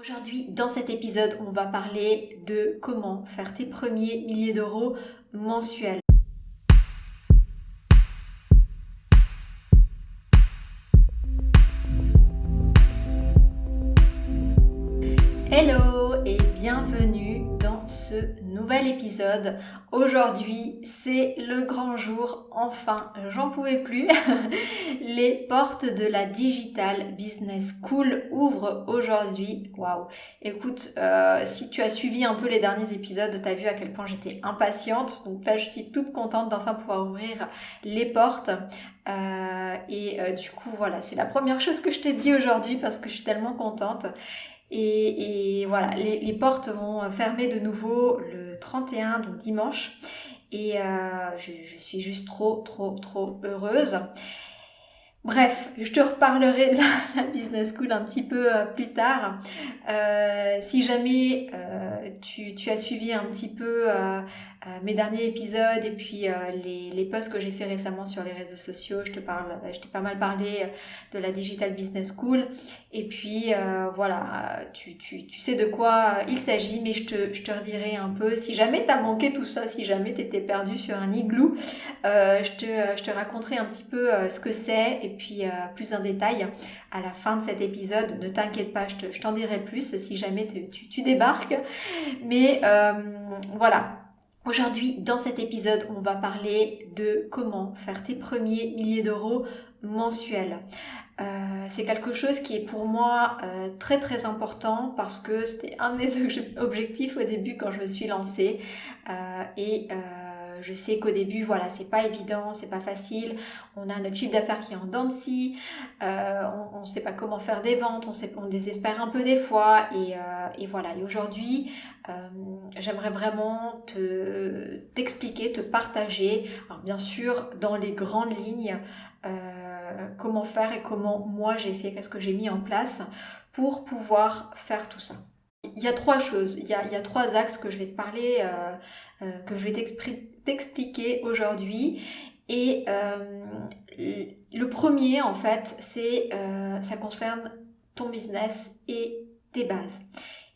Aujourd'hui, dans cet épisode, on va parler de comment faire tes premiers milliers d'euros mensuels. Hello et bienvenue dans ce nouvel épisode. Aujourd'hui, c'est le grand jour. Enfin, j'en pouvais plus. Les portes de la Digital Business School ouvrent aujourd'hui. Waouh! Écoute, si tu as suivi un peu les derniers épisodes, tu as vu à quel point j'étais impatiente. Donc là, je suis toute contente d'enfin pouvoir ouvrir les portes. Du coup, voilà, c'est la première chose que je t'ai dit aujourd'hui parce que je suis tellement contente. Et voilà, les portes vont fermer de nouveau le 31, donc dimanche. Je suis juste trop heureuse. Bref, je te reparlerai de la business school un petit peu plus tard. Si jamais tu as suivi un petit peu mes derniers épisodes et puis les posts que j'ai fait récemment sur les réseaux sociaux, je t'ai pas mal parlé de la Digital Business School. Et puis voilà, tu sais de quoi il s'agit, mais je te redirai un peu. Si jamais t'as manqué tout ça, si jamais t'étais perdu sur un igloo, je te raconterai un petit peu ce que c'est et puis plus en détail à la fin de cet épisode. Ne t'inquiète pas, je t'en dirai plus si jamais tu débarques. Mais voilà. Aujourd'hui, dans cet épisode, on va parler de comment faire tes premiers milliers d'euros mensuels. C'est quelque chose qui est pour moi très important parce que c'était un de mes objectifs au début quand je me suis lancée. Je sais qu'au début, voilà, c'est pas évident, c'est pas facile. On a notre chiffre d'affaires qui est en dents de scie. On sait pas comment faire des ventes, on désespère un peu des fois. Et voilà. Et aujourd'hui, j'aimerais vraiment t'expliquer, te partager. Alors bien sûr, dans les grandes lignes, comment faire et comment moi j'ai fait, qu'est-ce que j'ai mis en place pour pouvoir faire tout ça. Il y a trois choses, il y a trois axes que je vais te parler, que je vais t'expliquer aujourd'hui. Et le premier, en fait, ça concerne ton business et tes bases.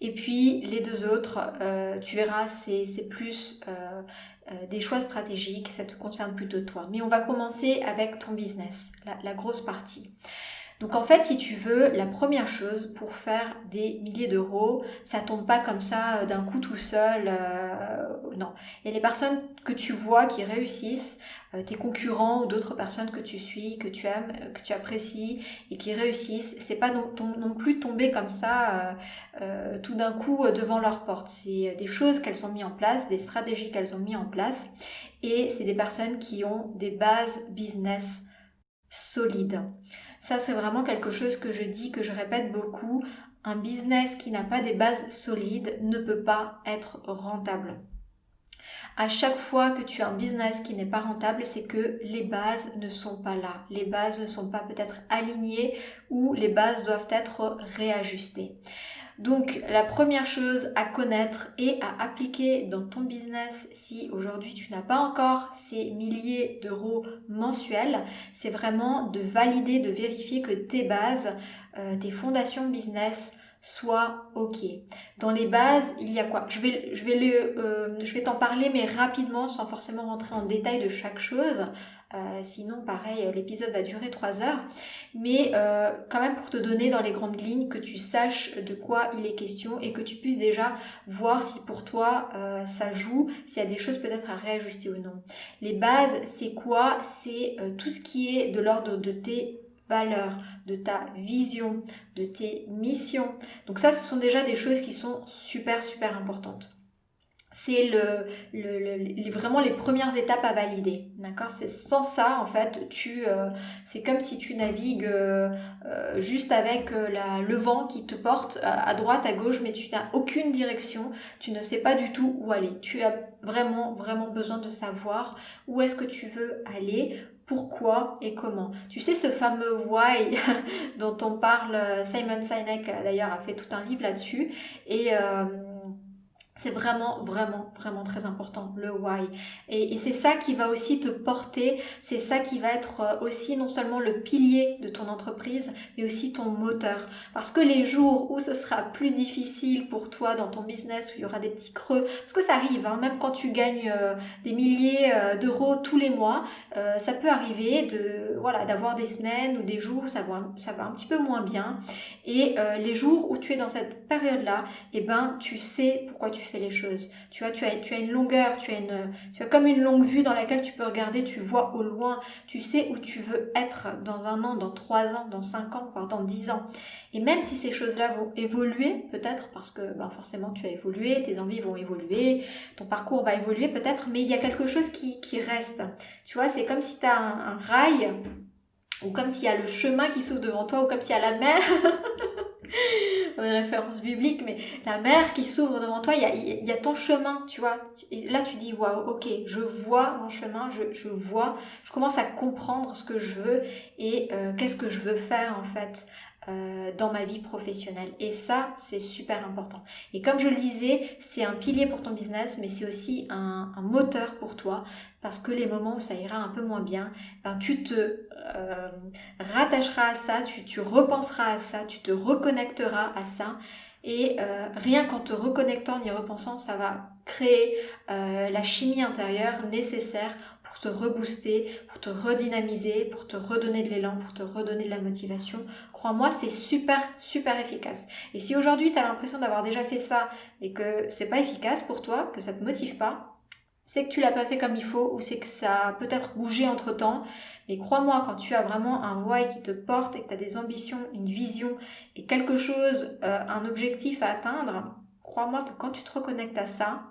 Et puis les deux autres, tu verras, c'est plus des choix stratégiques, ça te concerne plutôt toi. Mais on va commencer avec ton business, la grosse partie. Donc en fait, si tu veux, la première chose pour faire des milliers d'euros, ça tombe pas comme ça d'un coup tout seul. Non, il y a les personnes que tu vois qui réussissent, tes concurrents ou d'autres personnes que tu suis, que tu aimes, que tu apprécies et qui réussissent. C'est pas non plus tomber comme ça tout d'un coup devant leur porte. C'est des choses qu'elles ont mis en place, des stratégies qu'elles ont mis en place, et c'est des personnes qui ont des bases business solides. Ça, c'est vraiment quelque chose que je dis, que je répète beaucoup. Un business qui n'a pas des bases solides ne peut pas être rentable. À chaque fois que tu as un business qui n'est pas rentable, c'est que les bases ne sont pas là. Les bases ne sont pas peut-être alignées ou les bases doivent être réajustées. Donc la première chose à connaître et à appliquer dans ton business, si aujourd'hui tu n'as pas encore ces milliers d'euros mensuels, c'est vraiment de valider, de vérifier que tes bases, tes fondations business soient OK. Dans les bases, il y a quoi? Je vais t'en parler mais rapidement sans forcément rentrer en détail de chaque chose. Sinon, pareil, l'épisode va durer 3 heures. Mais quand même pour te donner dans les grandes lignes, que tu saches de quoi il est question et que tu puisses déjà voir si pour toi ça joue, s'il y a des choses peut-être à réajuster ou non. Les bases, c'est quoi? C'est tout ce qui est de l'ordre de tes valeurs, de ta vision, de tes missions. Donc ça, ce sont déjà des choses qui sont super importantes. C'est vraiment les premières étapes à valider, d'accord? C'est sans ça, en fait, c'est comme si tu navigues juste avec le vent qui te porte à droite, à gauche, mais tu n'as aucune direction, tu ne sais pas du tout où aller. Tu as vraiment besoin de savoir où est-ce que tu veux aller, pourquoi et comment. Tu sais, ce fameux why dont on parle, Simon Sinek d'ailleurs a fait tout un livre là-dessus, et C'est vraiment, vraiment, vraiment très important, le why. Et c'est ça qui va aussi te porter, c'est ça qui va être aussi non seulement le pilier de ton entreprise, mais aussi ton moteur. Parce que les jours où ce sera plus difficile pour toi dans ton business, où il y aura des petits creux, parce que ça arrive, hein, même quand tu gagnes des milliers d'euros tous les mois, ça peut arriver d'avoir des semaines ou des jours où ça va un petit peu moins bien. Et les jours où tu es dans cette période-là, eh ben, tu sais pourquoi tu fais les choses. Tu as une longueur, tu as comme une longue vue dans laquelle tu peux regarder, tu vois au loin, tu sais où tu veux être dans 1 an, dans 3 ans, dans 5 ans, voire dans 10 ans. Et même si ces choses-là vont évoluer, peut-être, parce que forcément tu as évolué, tes envies vont évoluer, ton parcours va évoluer peut-être, mais il y a quelque chose qui reste. Tu vois, c'est comme si tu as un rail, ou comme s'il y a le chemin qui s'ouvre devant toi, ou comme s'il y a la mer. Une référence biblique, mais la mer qui s'ouvre devant toi, il y a ton chemin, tu vois. Et là, tu dis, waouh, ok, je vois mon chemin, je commence à comprendre ce que je veux et qu'est-ce que je veux faire en fait dans ma vie professionnelle. Et ça, c'est super important. Et comme je le disais, c'est un pilier pour ton business, mais c'est aussi un moteur pour toi, parce que les moments où ça ira un peu moins bien, tu te rattacheras à ça, tu repenseras à ça, tu te reconnecteras à ça. Et rien qu'en te reconnectant, en y repensant, ça va créer la chimie intérieure nécessaire pour te rebooster, pour te redynamiser, pour te redonner de l'élan, pour te redonner de la motivation. Crois-moi, c'est super, super efficace. Et si aujourd'hui tu as l'impression d'avoir déjà fait ça et que c'est pas efficace pour toi, que ça te motive pas, c'est que tu l'as pas fait comme il faut ou c'est que ça a peut-être bougé entre temps. Mais crois-moi, quand tu as vraiment un why qui te porte et que tu as des ambitions, une vision et quelque chose, un objectif à atteindre, crois-moi que quand tu te reconnectes à ça,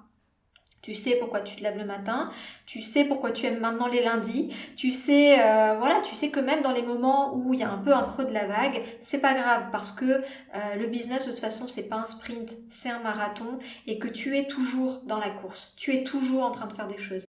tu sais pourquoi tu te lèves le matin, tu sais pourquoi tu aimes maintenant les lundis, tu sais, tu sais que même dans les moments où il y a un peu un creux de la vague, c'est pas grave parce que le business de toute façon c'est pas un sprint, c'est un marathon et que tu es toujours dans la course, tu es toujours en train de faire des choses.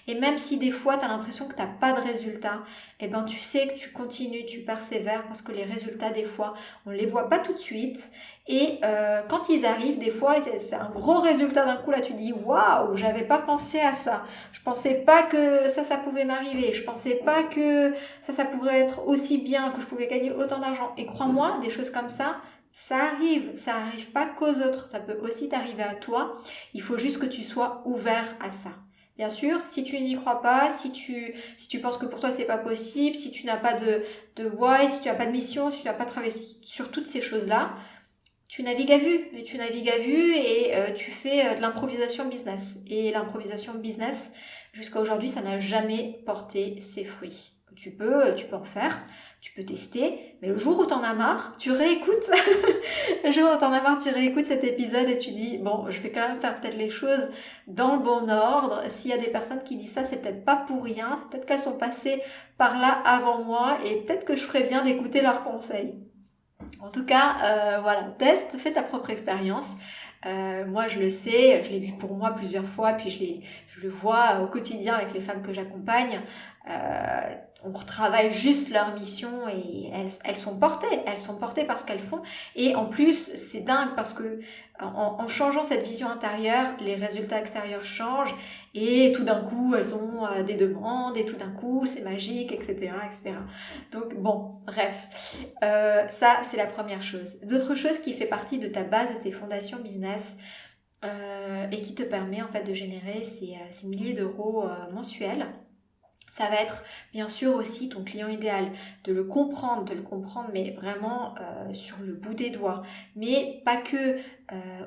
Et même si des fois tu as l'impression que tu n'as pas de résultats, eh ben tu sais que tu continues, tu persévères parce que les résultats des fois on les voit pas tout de suite. Et quand ils arrivent, des fois, c'est un gros résultat d'un coup, là tu dis waouh, j'avais pas pensé à ça. Je pensais pas que ça pouvait m'arriver. Je pensais pas que ça pourrait être aussi bien, que je pouvais gagner autant d'argent. Et crois-moi, des choses comme ça arrive. Ça arrive pas qu'aux autres. Ça peut aussi t'arriver à toi. Il faut juste que tu sois ouvert à ça. Bien sûr, si tu n'y crois pas, si tu penses que pour toi c'est pas possible, si tu n'as pas de why, si tu n'as pas de mission, si tu n'as pas travaillé sur toutes ces choses-là, tu navigues à vue et tu fais de l'improvisation business. Et l'improvisation business, jusqu'à aujourd'hui, ça n'a jamais porté ses fruits. Tu peux en faire, tu peux tester, mais le jour où t'en as marre, tu réécoutes. Le jour où t'en as marre, tu réécoutes cet épisode et tu dis, bon, je vais quand même faire peut-être les choses dans le bon ordre. S'il y a des personnes qui disent ça, c'est peut-être pas pour rien, c'est peut-être qu'elles sont passées par là avant moi et peut-être que je ferais bien d'écouter leurs conseils. En tout cas, teste, fais ta propre expérience. Moi, je le sais, je l'ai vu pour moi plusieurs fois, puis je le vois au quotidien avec les femmes que j'accompagne. On retravaille juste leur mission et elles sont portées par ce qu'elles font. Et en plus, c'est dingue parce que en changeant cette vision intérieure, les résultats extérieurs changent et tout d'un coup, elles ont des demandes et tout d'un coup, c'est magique, etc., etc. Donc bon, bref, ça c'est la première chose. D'autres choses qui fait partie de ta base, de tes fondations business et qui te permet en fait de générer ces milliers d'euros mensuels. Ça va être bien sûr aussi ton client idéal, de le comprendre mais vraiment sur le bout des doigts. Mais pas que,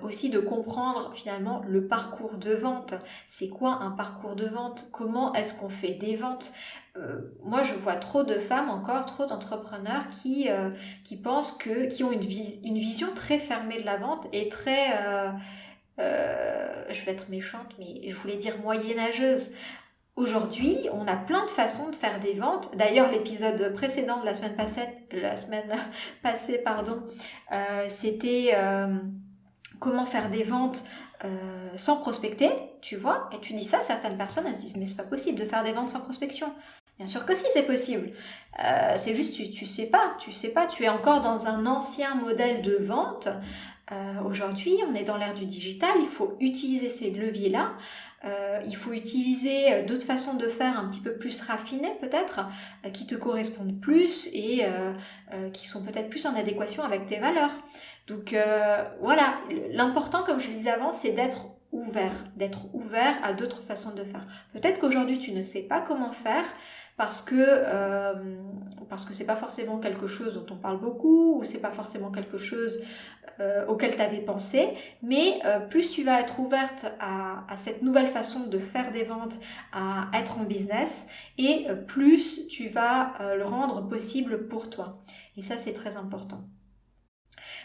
aussi de comprendre finalement le parcours de vente. C'est quoi un parcours de vente? Comment est-ce qu'on fait des ventes? Moi je vois trop de femmes encore, trop d'entrepreneurs qui pensent qui ont une vision très fermée de la vente et très... je vais être méchante, mais je voulais dire moyenâgeuse. Aujourd'hui, on a plein de façons de faire des ventes. D'ailleurs, l'épisode précédent de la semaine passée, c'était comment faire des ventes sans prospecter, tu vois. Et tu dis ça, certaines personnes, elles se disent, mais c'est pas possible de faire des ventes sans prospection. Bien sûr que si, c'est possible. C'est juste, tu sais pas, tu es encore dans un ancien modèle de vente Aujourd'hui, on est dans l'ère du digital, il faut utiliser ces leviers-là, il faut utiliser d'autres façons de faire un petit peu plus raffinées peut-être, qui te correspondent plus et qui sont peut-être plus en adéquation avec tes valeurs. Donc voilà, l'important, comme je le disais avant, c'est d'être ouvert à d'autres façons de faire. Peut-être qu'aujourd'hui tu ne sais pas comment faire parce que c'est pas forcément quelque chose dont on parle beaucoup ou c'est pas forcément quelque chose auquel tu avais pensé, mais plus tu vas être ouverte à cette nouvelle façon de faire des ventes, à être en business, et plus tu vas le rendre possible pour toi. Et ça, c'est très important.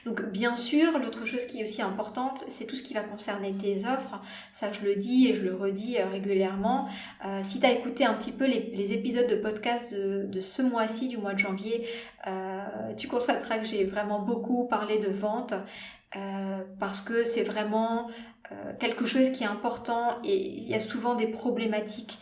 Donc bien sûr, l'autre chose qui est aussi importante, c'est tout ce qui va concerner tes offres. Ça, je le dis et je le redis régulièrement. Si tu as écouté un petit peu les épisodes de podcast de ce mois-ci, du mois de janvier, tu constateras que j'ai vraiment beaucoup parlé de vente parce que c'est vraiment quelque chose qui est important et il y a souvent des problématiques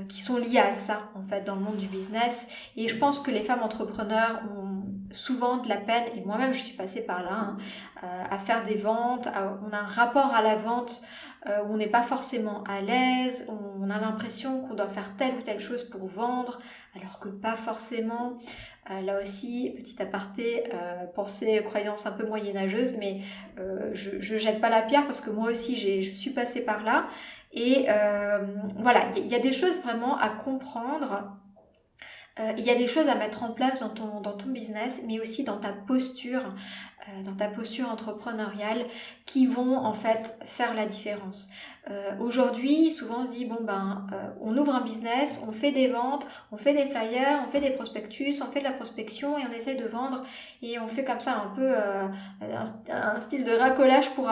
qui sont liées à ça en fait dans le monde du business, et je pense que les femmes entrepreneurs ont souvent de la peine, et moi-même je suis passée par là, à faire des ventes, on a un rapport à la vente où on n'est pas forcément à l'aise, on a l'impression qu'on doit faire telle ou telle chose pour vendre, alors que pas forcément. Là aussi, petit aparté, pensée, croyance un peu moyenâgeuse, mais je jette pas la pierre parce que moi aussi je suis passée par là. Et voilà, il y a des choses vraiment à comprendre. Il y a des choses à mettre en place dans ton business, mais aussi dans ta posture entrepreneuriale qui vont en fait faire la différence. Aujourd'hui, souvent on se dit on ouvre un business, on fait des ventes, on fait des flyers, on fait des prospectus, on fait de la prospection et on essaie de vendre et on fait comme ça un peu un style de racolage pour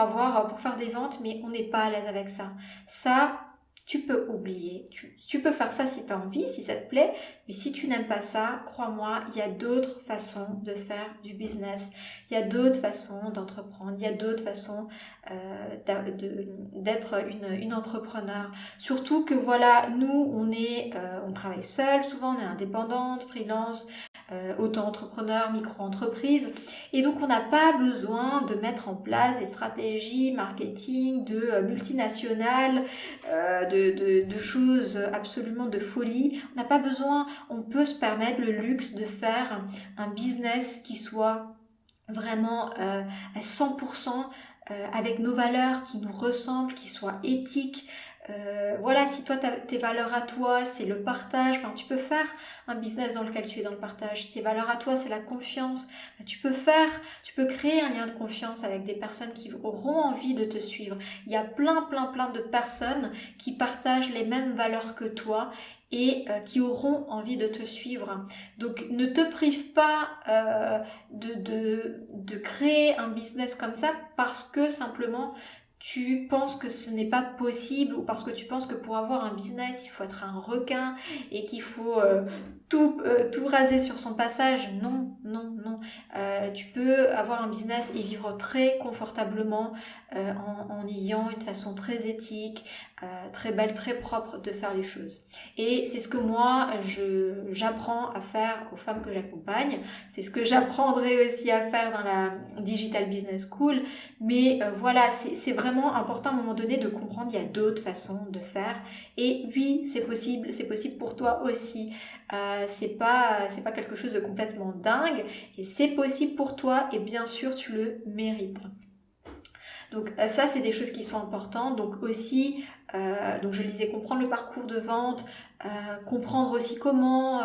faire des ventes, mais on n'est pas à l'aise avec ça. Ça, tu peux oublier. Tu peux faire ça si tu as envie, si ça te plaît, mais si tu n'aimes pas ça, crois-moi, il y a d'autres façons de faire du business, il y a d'autres façons d'entreprendre, il y a d'autres façons d'être une entrepreneur. Surtout que voilà, nous, on travaille seul, souvent on est indépendante, freelance, auto-entrepreneur, micro-entreprise, et donc on n'a pas besoin de mettre en place des stratégies marketing de multinationales, de choses absolument de folie. On n'a pas besoin, on peut se permettre le luxe de faire un business qui soit vraiment à 100% avec nos valeurs, qui nous ressemblent, qui soit éthique. Voilà, si toi tes valeurs à toi c'est le partage, tu peux faire un business dans lequel tu es dans le partage. Si tes valeurs à toi c'est la confiance, tu peux créer un lien de confiance avec des personnes qui auront envie de te suivre. Il y a plein de personnes qui partagent les mêmes valeurs que toi et qui auront envie de te suivre. Donc ne te prive pas de créer un business comme ça parce que simplement tu penses que ce n'est pas possible, ou parce que tu penses que pour avoir un business, il faut être un requin et qu'il faut tout raser sur son passage. Non. Tu peux avoir un business et vivre très confortablement en ayant une façon très éthique, très belle, très propre de faire les choses. Et c'est ce que moi, j'apprends à faire aux femmes que j'accompagne. C'est ce que j'apprendrai aussi à faire dans la Digital Business School. Mais voilà, c'est vraiment important à un moment donné de comprendre qu'il y a d'autres façons de faire. Et oui, c'est possible pour toi aussi. C'est pas quelque chose de complètement dingue, et c'est possible pour toi, et bien sûr tu le mérites. Donc ça, c'est des choses qui sont importantes. Donc aussi, donc je disais, comprendre le parcours de vente, comprendre aussi comment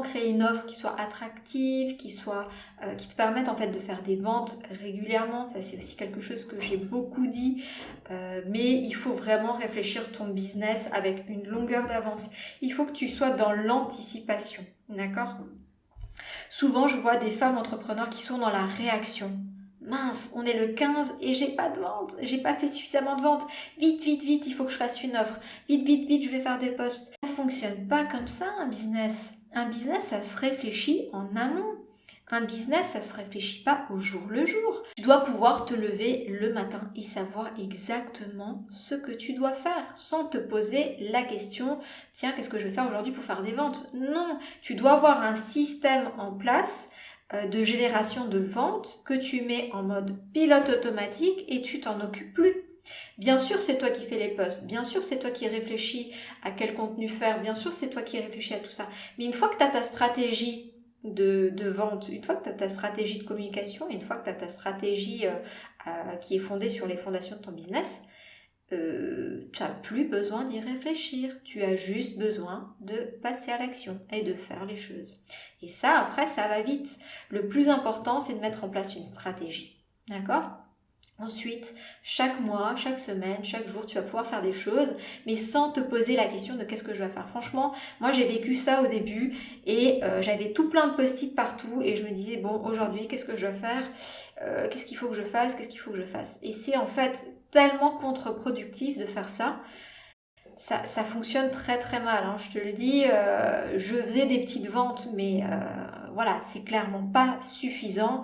créer une offre qui soit attractive, qui te permette en fait de faire des ventes régulièrement. Ça, c'est aussi quelque chose que j'ai beaucoup dit, mais il faut vraiment réfléchir ton business avec une longueur d'avance. Il faut que tu sois dans l'anticipation, d'accord ? Souvent, je vois des femmes entrepreneurs qui sont dans la réaction. Mince, on est le 15 et j'ai pas de vente, j'ai pas fait suffisamment de ventes. Vite, il faut que je fasse une offre. Vite, je vais faire des posts. Ça fonctionne pas comme ça, un business. Un business, ça se réfléchit en amont. Un business, ça se réfléchit pas au jour le jour. Tu dois pouvoir te lever le matin et savoir exactement ce que tu dois faire sans te poser la question « Tiens, qu'est-ce que je vais faire aujourd'hui pour faire des ventes ?» Non, tu dois avoir un système en place de génération de ventes que tu mets en mode pilote automatique et tu t'en occupes plus. Bien sûr, c'est toi qui fais les posts, bien sûr, c'est toi qui réfléchis à quel contenu faire, bien sûr, c'est toi qui réfléchis à tout ça. Mais une fois que tu as ta stratégie de vente, une fois que tu as ta stratégie de communication, une fois que tu as ta stratégie qui est fondée sur les fondations de ton business, tu n'as plus besoin d'y réfléchir. Tu as juste besoin de passer à l'action et de faire les choses. Et ça, après, ça va vite. Le plus important, c'est de mettre en place une stratégie. D'accord ? Ensuite, chaque mois, chaque semaine, chaque jour, tu vas pouvoir faire des choses, mais sans te poser la question de qu'est-ce que je dois faire. Franchement, moi j'ai vécu ça au début et j'avais tout plein de post-it partout et je me disais, bon, aujourd'hui, qu'est-ce que je dois faire ? Qu'est-ce qu'il faut que je fasse ? Qu'est-ce qu'il faut que je fasse ? Et c'est en fait tellement contre-productif de faire ça. Ça fonctionne très très mal, hein, je te le dis. Je faisais des petites ventes, mais voilà, c'est clairement pas suffisant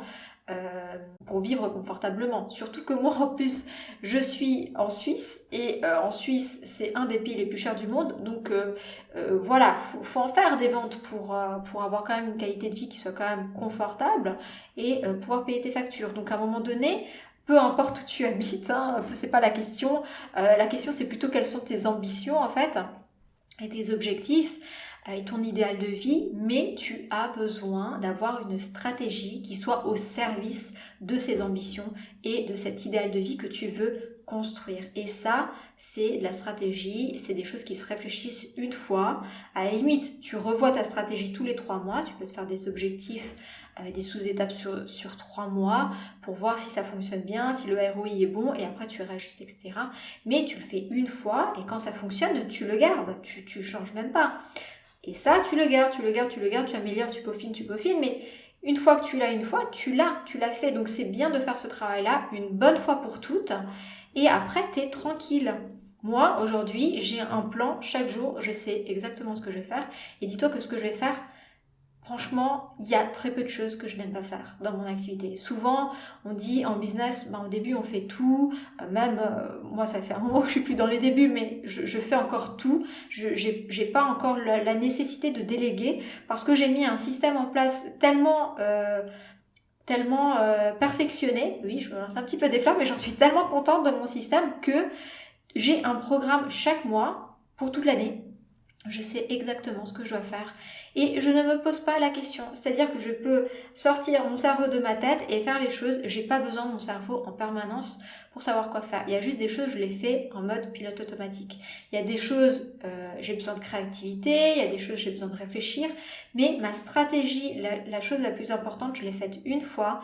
pour vivre confortablement. Surtout que moi, en plus, je suis en Suisse et en Suisse, c'est un des pays les plus chers du monde. Donc voilà, faut en faire des ventes pour avoir quand même une qualité de vie qui soit quand même confortable et pouvoir payer tes factures. Donc à un moment donné, peu importe où tu habites, hein, c'est pas la question. La question, c'est plutôt quelles sont tes ambitions en fait et tes objectifs et ton idéal de vie, mais tu as besoin d'avoir une stratégie qui soit au service de ces ambitions et de cet idéal de vie que tu veux construire. Et ça, c'est de la stratégie, c'est des choses qui se réfléchissent une fois. À la limite, tu revois ta stratégie tous les 3 mois, tu peux te faire des objectifs, des sous-étapes sur 3 mois pour voir si ça fonctionne bien, si le ROI est bon, et après tu réajustes, etc. Mais tu le fais une fois, et quand ça fonctionne, tu le gardes, tu changes même pas. Et ça, tu le gardes, tu améliores, tu peaufines, mais une fois que tu l'as tu l'as fait. Donc c'est bien de faire ce travail-là une bonne fois pour toutes. Et après, tu es tranquille. Moi, aujourd'hui, j'ai un plan. Chaque jour, je sais exactement ce que je vais faire. Et dis-toi que ce que je vais faire, franchement, il y a très peu de choses que je n'aime pas faire dans mon activité. Souvent, on dit en business, au début, on fait tout. Moi, ça fait un moment que je suis plus dans les débuts, mais je fais encore tout. J'ai pas encore la nécessité de déléguer parce que j'ai mis un système en place tellement perfectionné. Oui, je me lance un petit peu des fleurs, mais j'en suis tellement contente de mon système que j'ai un programme chaque mois pour toute l'année. Je sais exactement ce que je dois faire et je ne me pose pas la question. C'est-à-dire que je peux sortir mon cerveau de ma tête et faire les choses. J'ai pas besoin de mon cerveau en permanence pour savoir quoi faire. Il y a juste des choses, je les fais en mode pilote automatique. Il y a des choses, j'ai besoin de créativité, il y a des choses, j'ai besoin de réfléchir. Mais ma stratégie, la chose la plus importante, je l'ai faite une fois.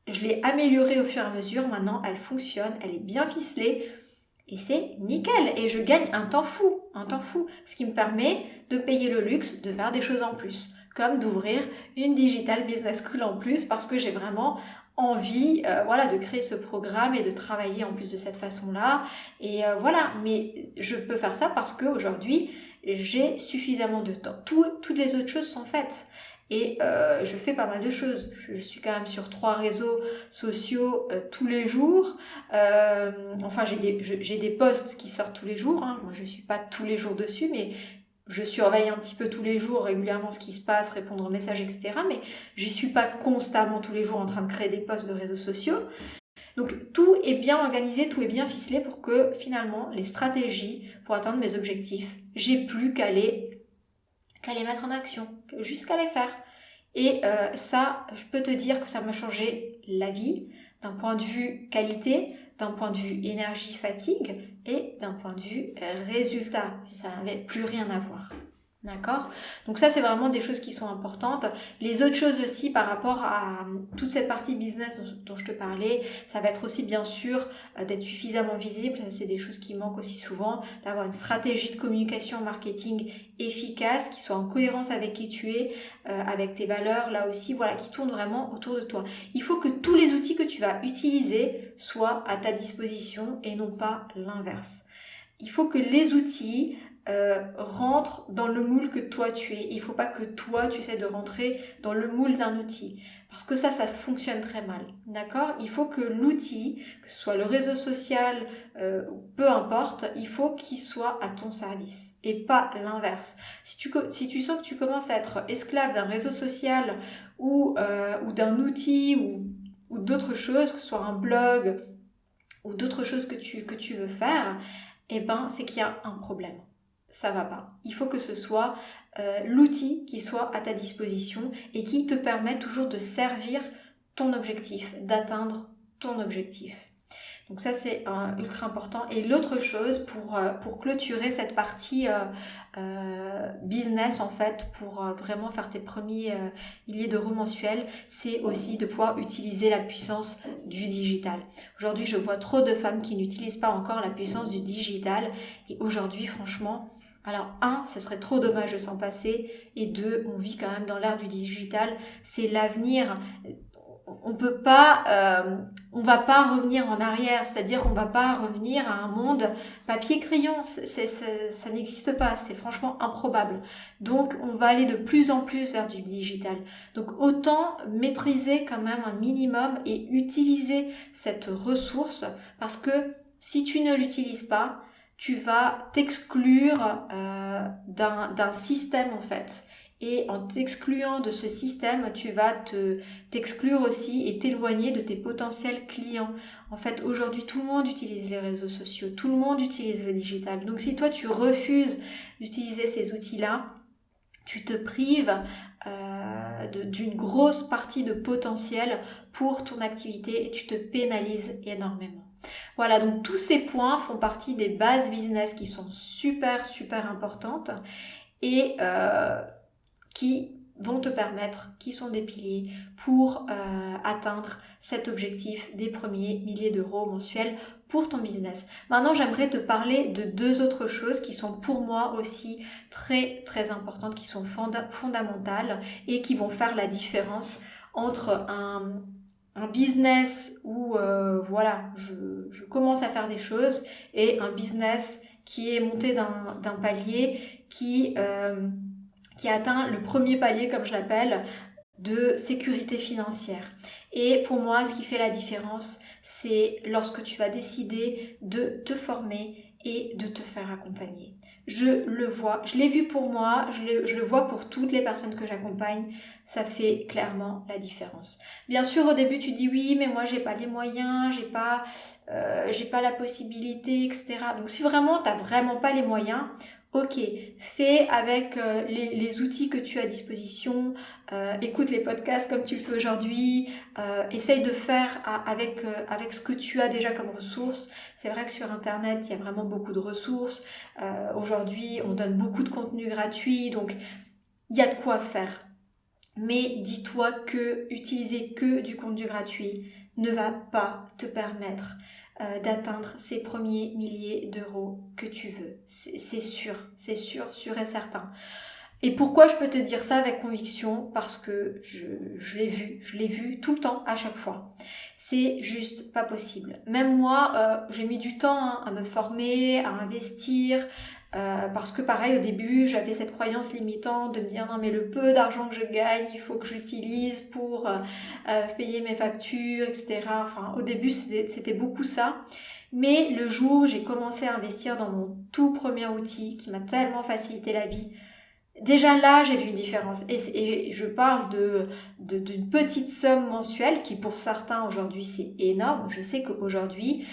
Je l'ai améliorée au fur et à mesure. Maintenant, elle fonctionne, elle est bien ficelée. Et c'est nickel. Et je gagne un temps fou. Ce qui me permet de payer le luxe de faire des choses en plus. Comme d'ouvrir une Digital Business School en plus parce que j'ai vraiment envie de créer ce programme et de travailler en plus de cette façon-là. Et voilà, mais je peux faire ça parce qu'aujourd'hui, j'ai suffisamment de temps. Toutes les autres choses sont faites. Et je fais pas mal de choses. Je suis quand même sur 3 réseaux sociaux tous les jours. J'ai des posts qui sortent tous les jours. Hein. Moi, je suis pas tous les jours dessus, mais je surveille un petit peu tous les jours régulièrement ce qui se passe, répondre aux messages, etc. Mais je suis pas constamment tous les jours en train de créer des posts de réseaux sociaux. Donc tout est bien organisé, tout est bien ficelé pour que finalement les stratégies pour atteindre mes objectifs, j'ai plus qu'à les mettre en action, juste qu'à les faire. Et ça, je peux te dire que ça m'a changé la vie d'un point de vue qualité, d'un point de vue énergie, fatigue et d'un point de vue résultat. Et ça n'avait plus rien à voir. D'accord ? Donc ça, c'est vraiment des choses qui sont importantes. Les autres choses aussi par rapport à toute cette partie business dont je te parlais, ça va être aussi bien sûr d'être suffisamment visible. Ça, c'est des choses qui manquent aussi souvent, d'avoir une stratégie de communication marketing efficace, qui soit en cohérence avec qui tu es, avec tes valeurs, là aussi, voilà, qui tourne vraiment autour de toi. Il faut que tous les outils que tu vas utiliser soient à ta disposition et non pas l'inverse. Il faut que les outils rentre dans le moule que toi tu es. Il faut pas que toi tu essaies de rentrer dans le moule d'un outil. Parce que ça fonctionne très mal. D'accord ? Il faut que l'outil, que ce soit le réseau social, peu importe, il faut qu'il soit à ton service. Et pas l'inverse. Si tu sens que tu commences à être esclave d'un réseau social ou d'un outil ou d'autres choses, que ce soit un blog ou d'autres choses que tu veux faire, eh ben, c'est qu'il y a un problème. Ça va pas. Il faut que ce soit l'outil qui soit à ta disposition et qui te permet toujours de servir ton objectif, d'atteindre ton objectif. Donc ça c'est ultra important. Et l'autre chose pour clôturer cette partie business en fait, pour vraiment faire tes premiers milliers d'euros mensuels, c'est aussi de pouvoir utiliser la puissance du digital. Aujourd'hui je vois trop de femmes qui n'utilisent pas encore la puissance du digital et aujourd'hui franchement, alors ce serait trop dommage de s'en passer et deux, on vit quand même dans l'ère du digital, c'est l'avenir. On peut pas, on va pas revenir en arrière, c'est-à-dire qu'on va pas revenir à un monde papier-crayon, ça n'existe pas, c'est franchement improbable. Donc on va aller de plus en plus vers du digital. Donc autant maîtriser quand même un minimum et utiliser cette ressource parce que si tu ne l'utilises pas, tu vas t'exclure d'un système en fait. Et en t'excluant de ce système, tu vas t'exclure aussi et t'éloigner de tes potentiels clients. En fait, aujourd'hui, tout le monde utilise les réseaux sociaux, tout le monde utilise le digital. Donc, si toi, tu refuses d'utiliser ces outils-là, tu te prives d'une grosse partie de potentiel pour ton activité et tu te pénalises énormément. Voilà, donc tous ces points font partie des bases business qui sont super, super importantes et qui vont te permettre, qui sont des piliers pour atteindre cet objectif des premiers milliers d'euros mensuels pour ton business. Maintenant, j'aimerais te parler de deux autres choses qui sont pour moi aussi très très importantes, qui sont fondamentales et qui vont faire la différence entre un business où voilà, je commence à faire des choses et un business qui est monté d'un palier qui atteint le premier palier, comme je l'appelle, de sécurité financière. Et pour moi, ce qui fait la différence, c'est lorsque tu vas décider de te former et de te faire accompagner. Je le vois, je l'ai vu pour moi, je le vois pour toutes les personnes que j'accompagne, ça fait clairement la différence. Bien sûr, au début, tu dis oui, mais moi, j'ai pas les moyens, j'ai pas la possibilité, etc. Donc, si vraiment, t'as vraiment pas les moyens, ok, fais avec les outils que tu as à disposition, écoute les podcasts comme tu le fais aujourd'hui, essaye de faire avec ce que tu as déjà comme ressources. C'est vrai que sur internet, il y a vraiment beaucoup de ressources. Aujourd'hui, on donne beaucoup de contenu gratuit, donc il y a de quoi faire. Mais dis-toi que utiliser que du contenu gratuit ne va pas te permettre d'atteindre ces premiers milliers d'euros que tu veux. C'est sûr et certain. Et pourquoi je peux te dire ça avec conviction? Parce que je l'ai vu tout le temps, à chaque fois. C'est juste pas possible. Même moi, j'ai mis du temps à me former, à investir, parce que pareil, au début, j'avais cette croyance limitante de me dire non mais le peu d'argent que je gagne, il faut que j'utilise pour payer mes factures, etc. Enfin, au début, c'était beaucoup ça. Mais le jour où j'ai commencé à investir dans mon tout premier outil qui m'a tellement facilité la vie, déjà là, j'ai vu une différence. Et je parle d'une petite somme mensuelle qui pour certains aujourd'hui c'est énorme. Je sais qu'aujourd'hui,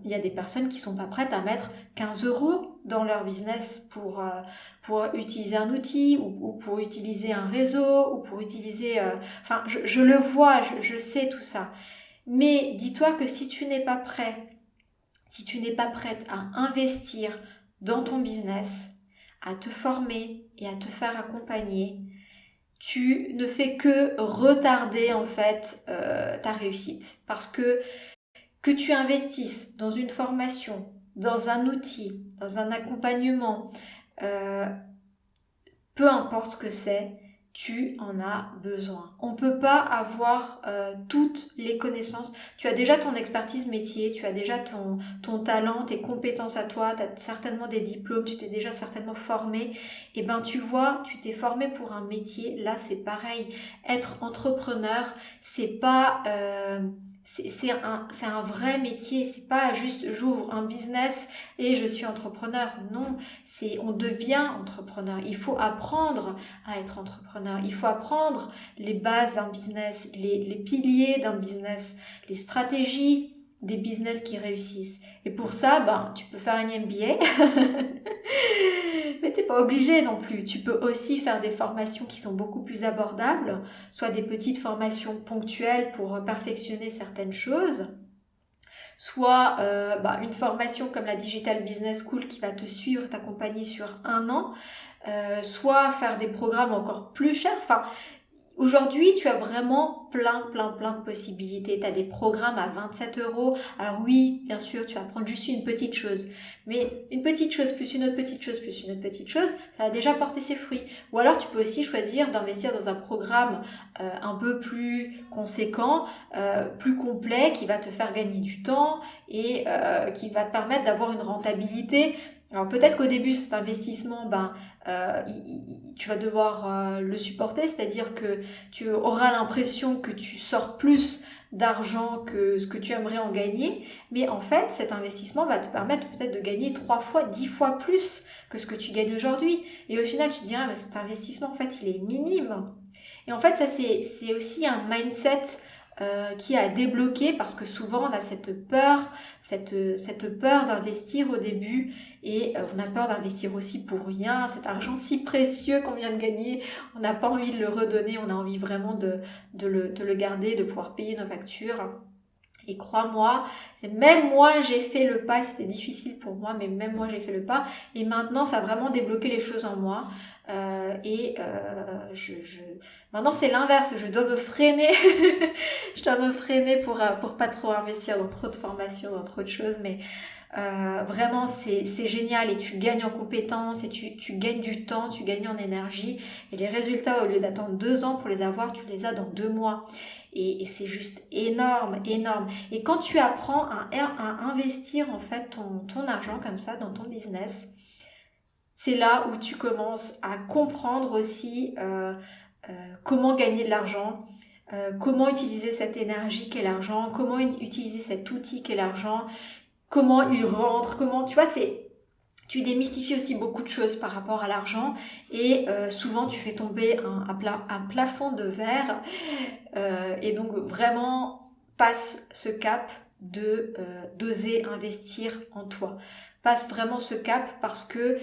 il y a des personnes qui sont pas prêtes à mettre 15 euros dans leur business pour utiliser un outil ou pour utiliser un réseau ou pour utiliser... Enfin, je le vois, je sais tout ça. Mais dis-toi que si tu n'es pas prêt, si tu n'es pas prête à investir dans ton business, à te former et à te faire accompagner, tu ne fais que retarder en fait ta réussite. Parce que tu investisses dans une formation, dans un outil, dans un accompagnement, peu importe ce que c'est, tu en as besoin. On ne peut pas avoir toutes les connaissances. Tu as déjà ton expertise métier, tu as déjà ton talent, tes compétences à toi, tu as certainement des diplômes, tu t'es déjà certainement formé. Et ben tu vois, tu t'es formé pour un métier, là c'est pareil. Être entrepreneur, c'est pas c'est un vrai métier, c'est pas juste j'ouvre un business et je suis entrepreneur. Non, on devient entrepreneur. Il faut apprendre à être entrepreneur. Il faut apprendre les bases d'un business, les piliers d'un business, les stratégies des business qui réussissent. Et pour ça, tu peux faire un MBA, mais t'es pas obligé non plus. Tu peux aussi faire des formations qui sont beaucoup plus abordables, soit des petites formations ponctuelles pour perfectionner certaines choses, soit une formation comme la Digital Business School qui va te suivre, t'accompagner sur 1 an, soit faire des programmes encore plus chers. Enfin, aujourd'hui, tu as vraiment plein de possibilités. Tu as des programmes à 27 €. Alors oui, bien sûr, tu vas prendre juste une petite chose. Mais une petite chose plus une autre petite chose plus une autre petite chose, ça va déjà porter ses fruits. Ou alors, tu peux aussi choisir d'investir dans un programme un peu plus conséquent, plus complet, qui va te faire gagner du temps et qui va te permettre d'avoir une rentabilité. Alors peut-être qu'au début, cet investissement, tu vas devoir le supporter, c'est-à-dire que tu auras l'impression que tu sors plus d'argent que ce que tu aimerais en gagner, mais en fait, cet investissement va te permettre peut-être de gagner 3 fois, 10 fois plus que ce que tu gagnes aujourd'hui. Et au final, tu te dis, mais cet investissement, en fait, il est minime. Et en fait, ça, c'est aussi un mindset qui a débloqué parce que souvent on a cette peur d'investir au début et on a peur d'investir aussi pour rien, cet argent si précieux qu'on vient de gagner, on n'a pas envie de le redonner, on a envie vraiment de le garder, de pouvoir payer nos factures. Et crois-moi, même moi j'ai fait le pas, c'était difficile pour moi, mais même moi j'ai fait le pas. Et maintenant ça a vraiment débloqué les choses en moi. Maintenant c'est l'inverse, je dois me freiner. Je dois me freiner pour pas trop investir dans trop de formations, dans trop de choses. Mais vraiment c'est génial et tu gagnes en compétences et tu gagnes du temps, tu gagnes en énergie. Et les résultats, au lieu d'attendre 2 ans pour les avoir, tu les as dans 2 mois. Et c'est juste énorme. Et quand tu apprends à investir en fait ton argent comme ça dans ton business, c'est là où tu commences à comprendre aussi comment gagner de l'argent, comment utiliser cette énergie qu'est l'argent, comment utiliser cet outil qu'est l'argent, comment il rentre, tu démystifies aussi beaucoup de choses par rapport à l'argent et souvent tu fais tomber un plafond de verre et donc vraiment passe ce cap d'oser investir en toi. Passe vraiment ce cap parce que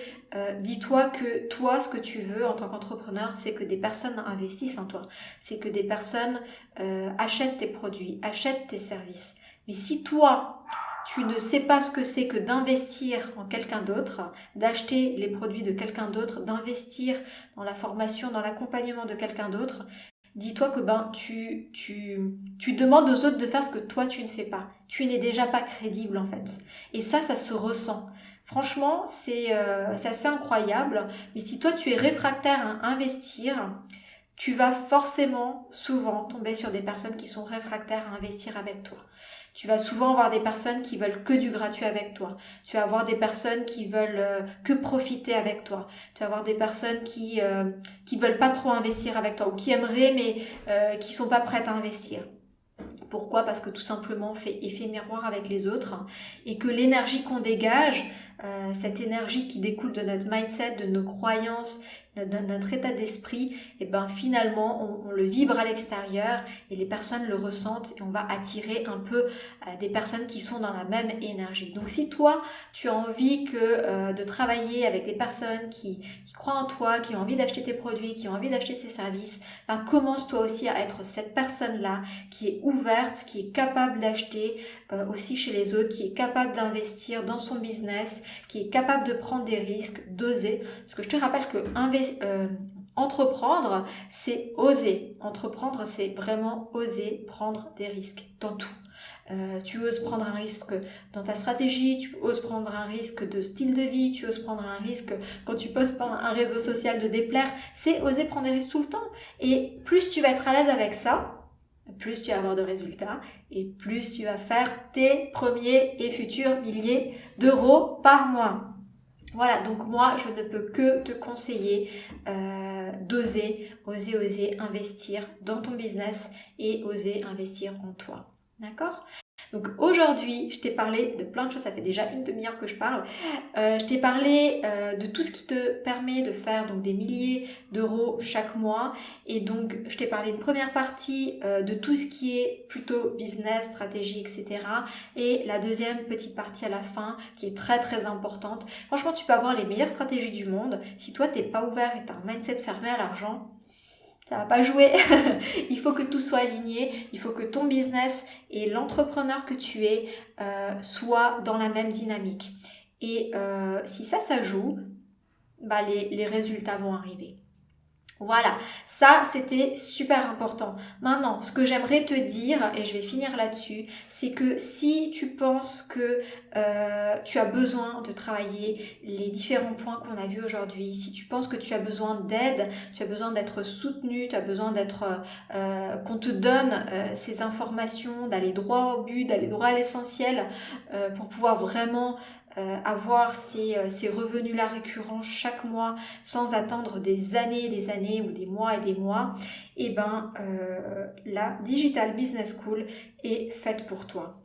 dis-toi que toi, ce que tu veux en tant qu'entrepreneur, c'est que des personnes investissent en toi. C'est que des personnes achètent tes produits, achètent tes services. Mais si toi, tu ne sais pas ce que c'est que d'investir en quelqu'un d'autre, d'acheter les produits de quelqu'un d'autre, d'investir dans la formation, dans l'accompagnement de quelqu'un d'autre, dis-toi que tu demandes aux autres de faire ce que toi tu ne fais pas. Tu n'es déjà pas crédible en fait. Et ça se ressent. Franchement, c'est assez incroyable. Mais si toi tu es réfractaire à investir, tu vas forcément souvent tomber sur des personnes qui sont réfractaires à investir avec toi. Tu vas souvent avoir des personnes qui veulent que du gratuit avec toi. Tu vas avoir des personnes qui veulent que profiter avec toi. Tu vas avoir des personnes qui veulent pas trop investir avec toi ou qui aimeraient mais qui sont pas prêtes à investir. Pourquoi ? Parce que tout simplement on fait effet miroir avec les autres et que l'énergie qu'on dégage, cette énergie qui découle de notre mindset, de nos croyances, de notre état d'esprit, et finalement on le vibre à l'extérieur et les personnes le ressentent et on va attirer un peu des personnes qui sont dans la même énergie. Donc si toi tu as envie de travailler avec des personnes qui croient en toi, qui ont envie d'acheter tes produits, qui ont envie d'acheter tes services, commence toi aussi à être cette personne-là qui est ouverte, qui est capable d'acheter aussi chez les autres, qui est capable d'investir dans son business, qui est capable de prendre des risques, d'oser. Parce que je te rappelle que entreprendre, c'est oser. Entreprendre, c'est vraiment oser prendre des risques dans tout. Tu oses prendre un risque dans ta stratégie, tu oses prendre un risque de style de vie, tu oses prendre un risque quand tu postes un réseau social de déplaire. C'est oser prendre des risques tout le temps. Et plus tu vas être à l'aise avec ça, plus tu vas avoir de résultats et plus tu vas faire tes premiers et futurs milliers d'euros par mois. Voilà, donc moi je ne peux que te conseiller oser investir dans ton business et oser investir en toi. D'accord? Donc aujourd'hui, je t'ai parlé de plein de choses, ça fait déjà une demi-heure que je parle. Je t'ai parlé de tout ce qui te permet de faire donc des milliers d'euros chaque mois. Et donc, je t'ai parlé une première partie de tout ce qui est plutôt business, stratégie, etc. Et la deuxième petite partie à la fin qui est très très importante. Franchement, tu peux avoir les meilleures stratégies du monde. Si toi, t'es pas ouvert et t'as un mindset fermé à l'argent, ça va pas jouer. Il faut que tout soit aligné. Il faut que ton business et l'entrepreneur que tu es soient dans la même dynamique. Et si ça joue, bah les résultats vont arriver. Voilà, ça c'était super important. Maintenant, ce que j'aimerais te dire, et je vais finir là-dessus, c'est que si tu penses que tu as besoin de travailler les différents points qu'on a vus aujourd'hui, si tu penses que tu as besoin d'aide, tu as besoin d'être soutenu, tu as besoin d'être qu'on te donne ces informations, d'aller droit au but, d'aller droit à l'essentiel pour pouvoir vraiment avoir ces revenus-là récurrents chaque mois sans attendre des années ou des mois, et ben la Digital Business School est faite pour toi.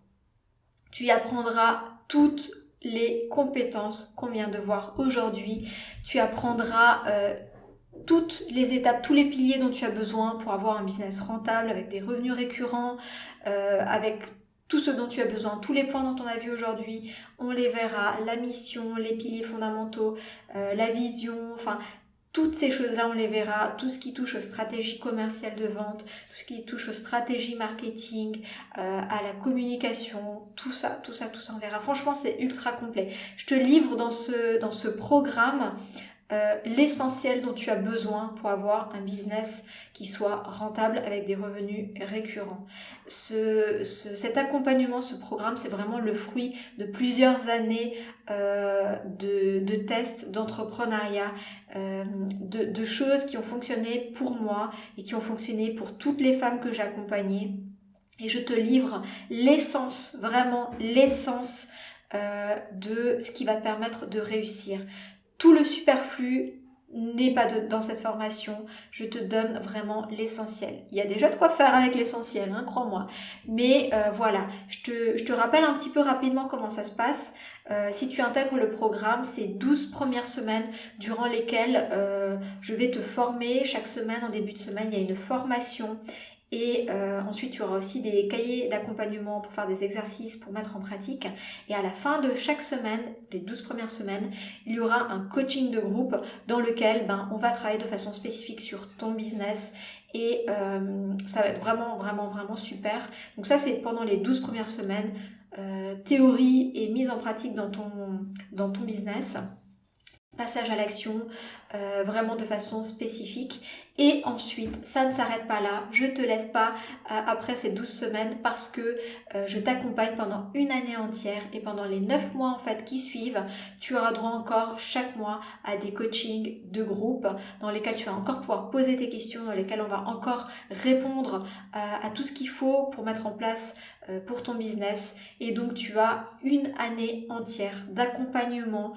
Tu y apprendras toutes les compétences qu'on vient de voir aujourd'hui. Tu apprendras toutes les étapes, tous les piliers dont tu as besoin pour avoir un business rentable avec des revenus récurrents, avec tout ce dont tu as besoin, tous les points dont on a vu aujourd'hui, on les verra, la mission, les piliers fondamentaux, la vision, enfin toutes ces choses-là, on les verra, tout ce qui touche aux stratégies commerciales de vente, tout ce qui touche aux stratégies marketing, à la communication, tout ça, on verra. Franchement, c'est ultra complet. Je te livre dans ce programme l'essentiel dont tu as besoin pour avoir un business qui soit rentable avec des revenus récurrents. Cet accompagnement, ce programme, c'est vraiment le fruit de plusieurs années de tests, d'entrepreneuriat, de choses qui ont fonctionné pour moi et qui ont fonctionné pour toutes les femmes que j'ai accompagnées. Et je te livre l'essence, vraiment l'essence de ce qui va te permettre de réussir. Tout le superflu n'est pas dans cette formation. Je te donne vraiment l'essentiel. Il y a déjà de quoi faire avec l'essentiel, hein, crois-moi. Mais voilà, je te rappelle un petit peu rapidement comment ça se passe. Si tu intègres le programme, c'est 12 premières semaines durant lesquelles je vais te former. Chaque semaine, en début de semaine, il y a une formation. Et ensuite, tu auras aussi des cahiers d'accompagnement pour faire des exercices, pour mettre en pratique. Et à la fin de chaque semaine, les 12 premières semaines, il y aura un coaching de groupe dans lequel on va travailler de façon spécifique sur ton business. Et ça va être vraiment, vraiment, vraiment super. Donc ça, c'est pendant les 12 premières semaines. Théorie et mise en pratique dans ton business. Passage à l'action, vraiment de façon spécifique. Et ensuite, ça ne s'arrête pas là. Je te laisse pas après ces 12 semaines parce que je t'accompagne pendant une année entière et pendant les 9 mois en fait qui suivent, tu auras droit encore chaque mois à des coachings de groupe dans lesquels tu vas encore pouvoir poser tes questions, dans lesquels on va encore répondre à tout ce qu'il faut pour mettre en place pour ton business. Et donc tu as une année entière d'accompagnement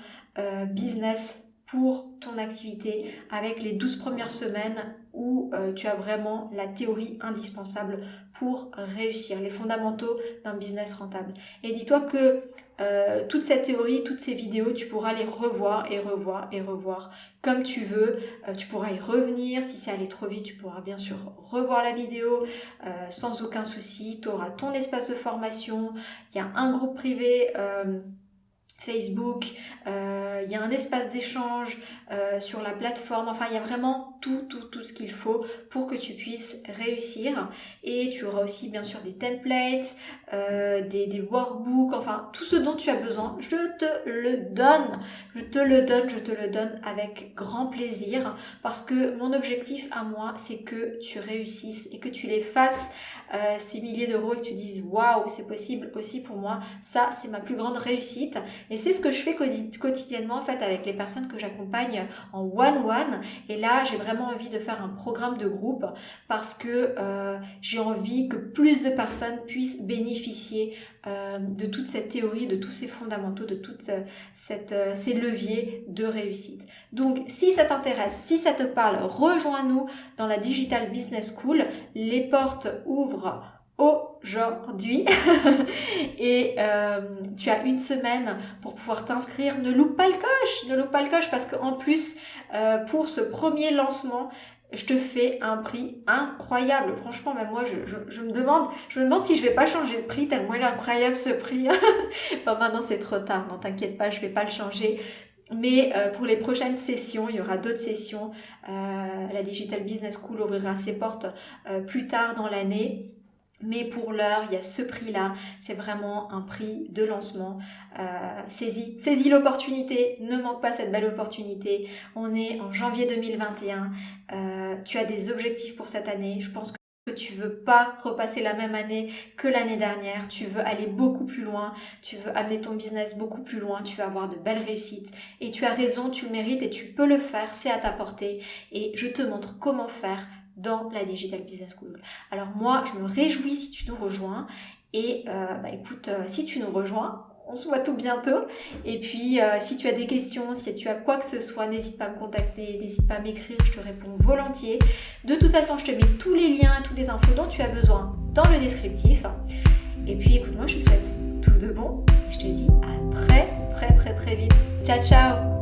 business pour ton activité avec les 12 premières semaines où tu as vraiment la théorie indispensable pour réussir, les fondamentaux d'un business rentable. Et dis-toi que toute cette théorie, toutes ces vidéos, tu pourras les revoir et revoir et revoir comme tu veux. Tu pourras y revenir. Si c'est allé trop vite, tu pourras bien sûr revoir la vidéo sans aucun souci. Tu auras ton espace de formation. Il y a un groupe privé Facebook, il y a un espace d'échange sur la plateforme, enfin il y a vraiment tout ce qu'il faut pour que tu puisses réussir. Et tu auras aussi bien sûr des templates, des workbooks, enfin tout ce dont tu as besoin, je te le donne avec grand plaisir parce que mon objectif à moi c'est que tu réussisses et que tu les fasses ces milliers d'euros et que tu dises waouh c'est possible aussi pour moi, ça c'est ma plus grande réussite. Et c'est ce que je fais quotidiennement en fait avec les personnes que j'accompagne en one-one. Et là, j'ai vraiment envie de faire un programme de groupe parce que j'ai envie que plus de personnes puissent bénéficier de toute cette théorie, de tous ces fondamentaux, de tous ces leviers de réussite. Donc, si ça t'intéresse, si ça te parle, rejoins-nous dans la Digital Business School. Les portes ouvrent aujourd'hui et tu as une semaine pour pouvoir t'inscrire. Ne loupe pas le coche parce qu'en plus pour ce premier lancement je te fais un prix incroyable. Franchement, même moi, je me demande si je vais pas changer de prix tellement il est incroyable ce prix. Bon, maintenant c'est trop tard, non t'inquiète pas, je vais pas le changer. Mais pour les prochaines sessions, il y aura d'autres sessions. La Digital Business School ouvrira ses portes plus tard dans l'année. Mais pour l'heure, il y a ce prix-là. C'est vraiment un prix de lancement. Saisis l'opportunité. Ne manque pas cette belle opportunité. On est en janvier 2021. Tu as des objectifs pour cette année. Je pense que tu veux pas repasser la même année que l'année dernière. Tu veux aller beaucoup plus loin. Tu veux amener ton business beaucoup plus loin. Tu veux avoir de belles réussites. Et tu as raison, tu le mérites et tu peux le faire. C'est à ta portée. Et je te montre comment faire dans la Digital Business School. Alors moi, je me réjouis si tu nous rejoins et écoute, si tu nous rejoins, on se voit tout bientôt. Et puis, si tu as des questions, si tu as quoi que ce soit, n'hésite pas à me contacter, n'hésite pas à m'écrire, je te réponds volontiers. De toute façon, je te mets tous les liens, toutes les infos dont tu as besoin dans le descriptif. Et puis, écoute, moi, je te souhaite tout de bon et je te dis à très, très, très, très vite. Ciao, ciao!